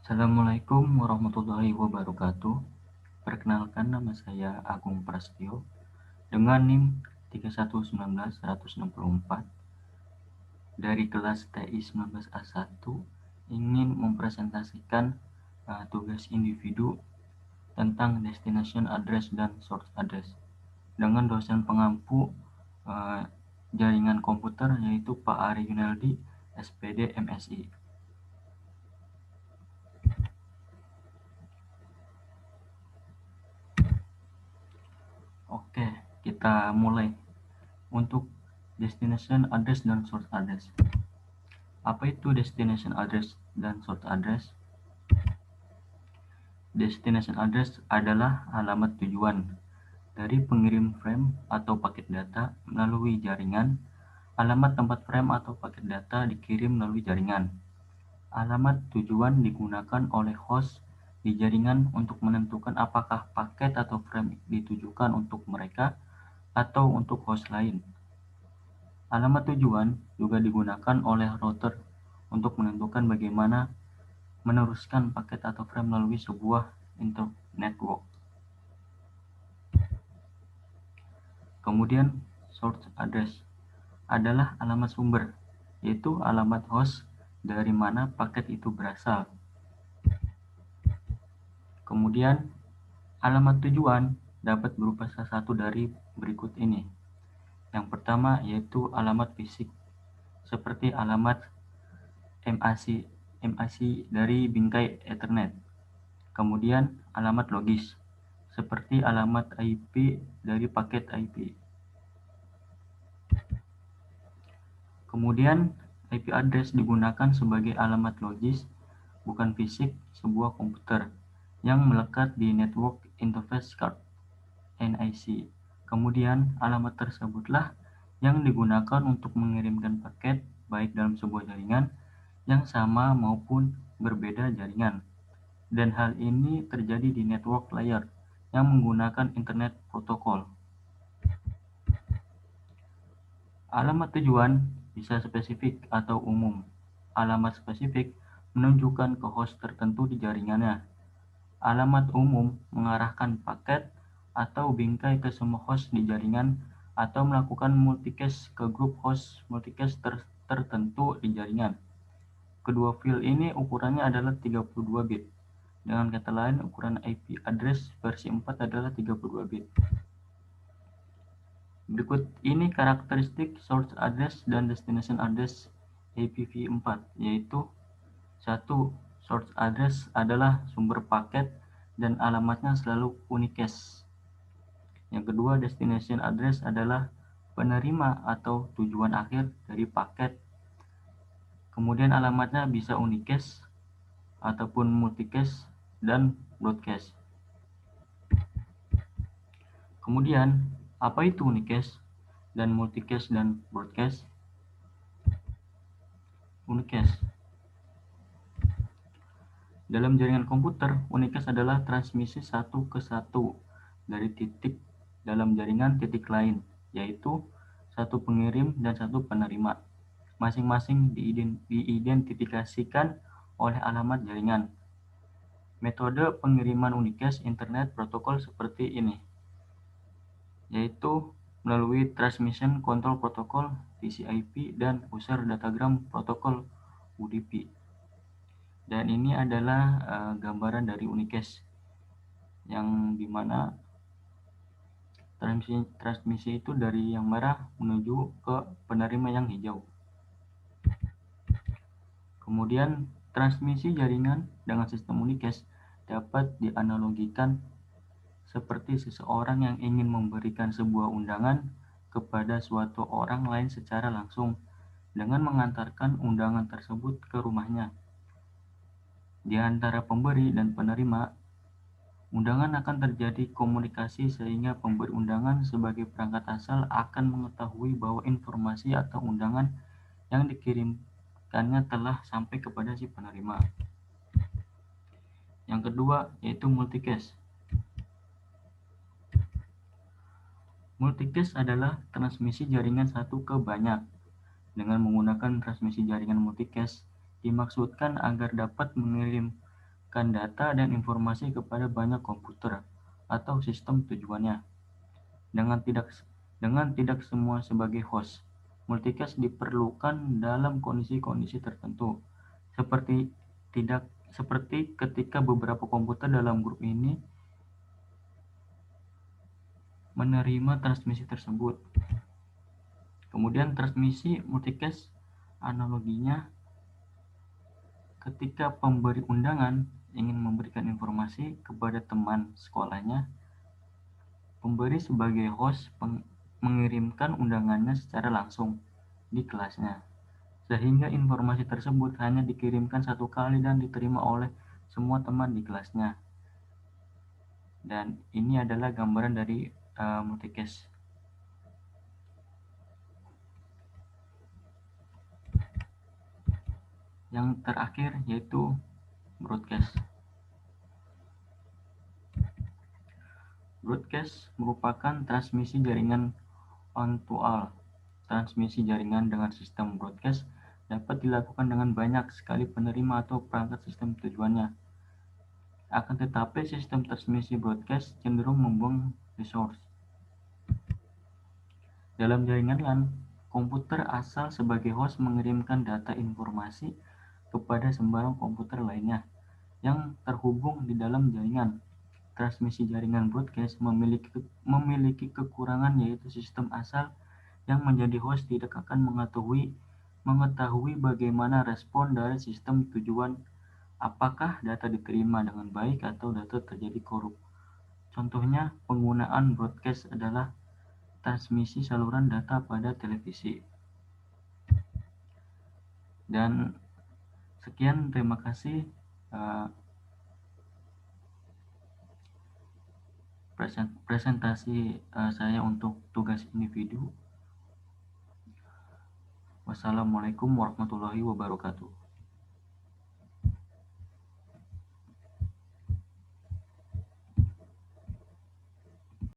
Assalamualaikum warahmatullahi wabarakatuh. Perkenalkan, nama saya Agung Prasetyo dengan NIM 3119164 dari kelas TI 19A1 ingin mempresentasikan tugas individu tentang destination address dan source address dengan dosen pengampu jaringan komputer yaitu Pak Ari Yuneldi, SPD MSI. Oke, kita mulai. Untuk destination address dan source address. Apa itu destination address dan source address? Destination address adalah alamat tujuan dari pengirim frame atau paket data melalui jaringan. Alamat tempat frame atau paket data dikirim melalui jaringan. Alamat tujuan digunakan oleh host di jaringan untuk menentukan apakah paket atau frame ditujukan untuk mereka atau untuk host lain. Alamat tujuan juga digunakan oleh router untuk menentukan bagaimana meneruskan paket atau frame melalui sebuah network. Kemudian, source address adalah alamat sumber, yaitu alamat host dari mana paket itu berasal. Kemudian, alamat tujuan dapat berupa salah satu dari berikut ini. Yang pertama yaitu alamat fisik, seperti alamat MAC dari bingkai Ethernet. Kemudian alamat logis, seperti alamat IP dari paket IP. Kemudian IP address digunakan sebagai alamat logis, bukan fisik, sebuah komputer yang melekat di Network Interface Card (NIC). Kemudian alamat tersebutlah yang digunakan untuk mengirimkan paket baik dalam sebuah jaringan yang sama maupun berbeda jaringan. Dan hal ini terjadi di network layer yang menggunakan internet protokol. Alamat tujuan bisa spesifik atau umum. Alamat spesifik menunjukkan ke host tertentu di jaringannya. Alamat umum mengarahkan paket atau bingkai ke semua host di jaringan atau melakukan multicast ke grup host multicast tertentu di jaringan. Kedua file ini ukurannya adalah 32 bit. Dengan kata lain, ukuran IP address versi 4 adalah 32 bit. Berikut ini karakteristik source address dan destination address IPv4, yaitu 1. Source address adalah sumber paket dan alamatnya selalu unicast. Yang kedua, destination address adalah penerima atau tujuan akhir dari paket. Kemudian alamatnya bisa unicast ataupun multicast dan broadcast. Kemudian, apa itu unicast dan multicast dan broadcast? Unicast. Dalam jaringan komputer, unicast adalah transmisi satu ke satu dari titik dalam jaringan titik lain, yaitu satu pengirim dan satu penerima. Masing-masing diidentifikasikan oleh alamat jaringan. Metode pengiriman unicast internet protokol seperti ini, yaitu melalui Transmission Control Protocol (TCP) dan User Datagram Protocol (UDP). Dan ini adalah gambaran dari unicast, yang dimana transmisi itu dari yang merah menuju ke penerima yang hijau. Kemudian transmisi jaringan dengan sistem unicast dapat dianalogikan seperti seseorang yang ingin memberikan sebuah undangan kepada suatu orang lain secara langsung dengan mengantarkan undangan tersebut ke rumahnya. Di antara pemberi dan penerima undangan akan terjadi komunikasi sehingga pemberi undangan sebagai perangkat asal akan mengetahui bahwa informasi atau undangan yang dikirimkannya telah sampai kepada si penerima. Yang kedua yaitu multicast. Multicast adalah transmisi jaringan satu ke banyak. Dengan menggunakan transmisi jaringan multicast, dimaksudkan agar dapat mengirim mengirimkan data dan informasi kepada banyak komputer atau sistem tujuannya. Dengan tidak semua sebagai host, multicast diperlukan dalam kondisi-kondisi tertentu, seperti tidak seperti ketika beberapa komputer dalam grup ini menerima transmisi tersebut. Kemudian transmisi multicast analoginya ketika pemberi undangan ingin memberikan informasi kepada teman sekolahnya, pemberi sebagai host mengirimkan undangannya secara langsung di kelasnya, sehingga informasi tersebut hanya dikirimkan satu kali dan diterima oleh semua teman di kelasnya. Dan ini adalah gambaran dari multicast. Yang terakhir yaitu broadcast. Broadcast merupakan transmisi jaringan on-to-all. Transmisi jaringan dengan sistem broadcast dapat dilakukan dengan banyak sekali penerima atau perangkat sistem tujuannya. Akan tetapi, sistem transmisi broadcast cenderung membuang resource. Dalam jaringan LAN, komputer asal sebagai host mengirimkan data informasi kepada sembarang komputer lainnya yang terhubung di dalam jaringan. Transmisi jaringan broadcast memiliki kekurangan, yaitu sistem asal yang menjadi host tidak akan mengetahui bagaimana respon dari sistem tujuan, apakah data diterima dengan baik atau data terjadi korup. Contohnya, penggunaan broadcast adalah transmisi saluran data pada televisi. Dan sekian, terima kasih. Presentasi saya untuk tugas individu. Wassalamualaikum warahmatullahi wabarakatuh.